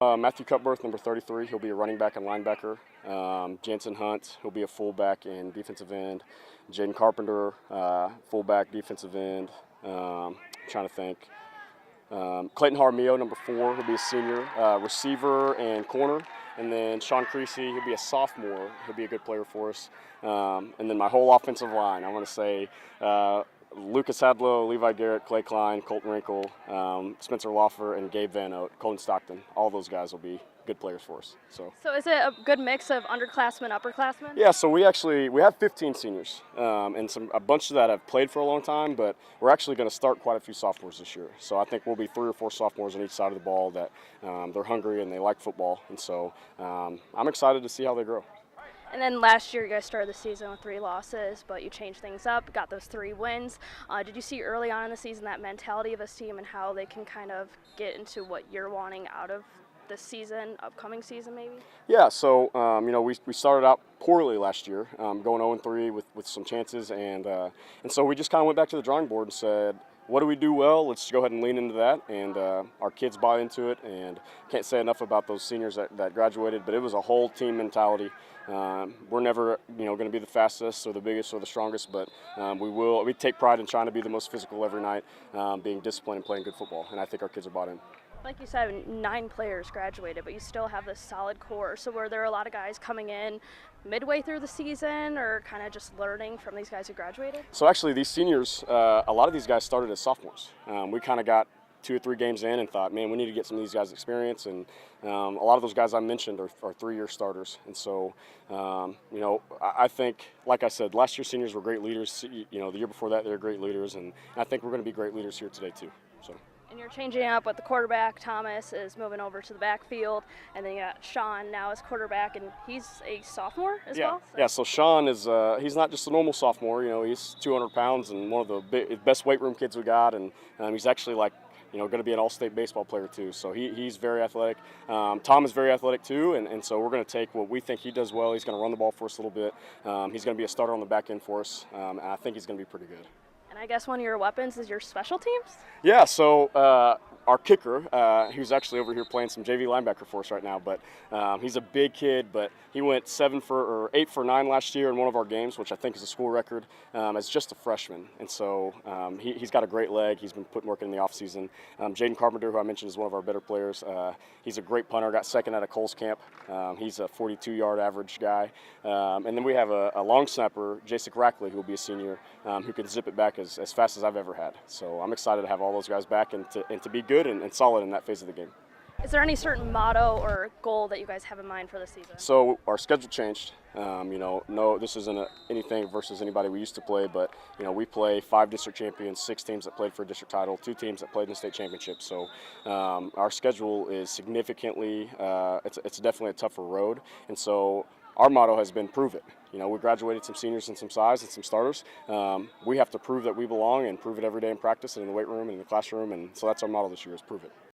Matthew Cutbirth, number 33, he'll be a running back and linebacker. Jansen Hunt, he'll be a fullback and defensive end. Jaden Carpenter, fullback, defensive end. Trying to think. Clayton Jaramillo, number 4, he'll be a senior, receiver and corner. And then Sean Creasy, he'll be a sophomore. He'll be a good player for us. And then my whole offensive line, I want to say Lucas Hadlow, Levi Garrett, Clay Klein, Colton Wrinkle, Spencer Loffer, and Gabe Van Oat, Colton Stockton. All those guys will be good players for us. So is it a good mix of underclassmen, upperclassmen? Yeah, so we have 15 seniors, and a bunch of that have played for a long time, but we're actually going to start quite a few sophomores this year. So I think we'll be 3 or 4 sophomores on each side of the ball that they're hungry and they like football, and so I'm excited to see how they grow. And then last year you guys started the season with 3 losses, but you changed things up, got those 3 wins. Did you see early on in the season that mentality of this team and how they can kind of get into what you're wanting out of this season, upcoming season maybe? Yeah, so we started out poorly last year, going 0-3 with some chances, and so we just kind of went back to the drawing board and said, what do we do well? Let's go ahead and lean into that, and our kids bought into it, and can't say enough about those seniors that graduated, but it was a whole team mentality. We're never going to be the fastest or the biggest or the strongest, but we take pride in trying to be the most physical every night, being disciplined and playing good football, and I think our kids are bought in. Like you said, 9 players graduated, but you still have this solid core. So were there a lot of guys coming in midway through the season or kind of just learning from these guys who graduated? So actually these seniors, a lot of these guys started as sophomores. We kind of got 2 or 3 games in and thought, man, we need to get some of these guys experience. And a lot of those guys I mentioned are 3-year starters. And so, I think, like I said, last year's seniors were great leaders. The year before that, they were great leaders. And I think we're going to be great leaders here today too. So. And you're changing up with the quarterback. Thomas is moving over to the backfield, and then you got Sean now as quarterback, and he's a sophomore as well? So. Yeah, so Sean is he's not just a normal sophomore. He's 200 pounds and one of the best weight room kids we got, and he's actually going to be an all-state baseball player too. So he's very athletic. Tom is very athletic too, and so we're going to take what we think he does well. He's going to run the ball for us a little bit. He's going to be a starter on the back end for us, and I think he's going to be pretty good. And I guess one of your weapons is your special teams? Yeah, so our kicker, who's actually over here playing some JV linebacker for us right now, but he's a big kid, but he went 8 for 9 last year in one of our games, which I think is a school record, as just a freshman. And so he's got a great leg. He's been putting work in the offseason. Jaden Carpenter, who I mentioned, is one of our better players. He's a great punter, got second out of Cole's camp. He's a 42-yard average guy. And then we have a long snapper, Jason Rackley, who will be a senior, who can zip it back as fast as I've ever had. So I'm excited to have all those guys back and to be good and solid in that phase of the game. Is there any certain motto or goal that you guys have in mind for the season? So our schedule changed. No, this isn't anything versus anybody we used to play, but we play 5 district champions, 6 teams that played for a district title, 2 teams that played in the state championship. So our schedule is significantly, it's definitely a tougher road, and so our motto has been prove it. We graduated some seniors and some size and some starters. We have to prove that we belong and prove it every day in practice and in the weight room and in the classroom, and so that's our motto this year, is prove it.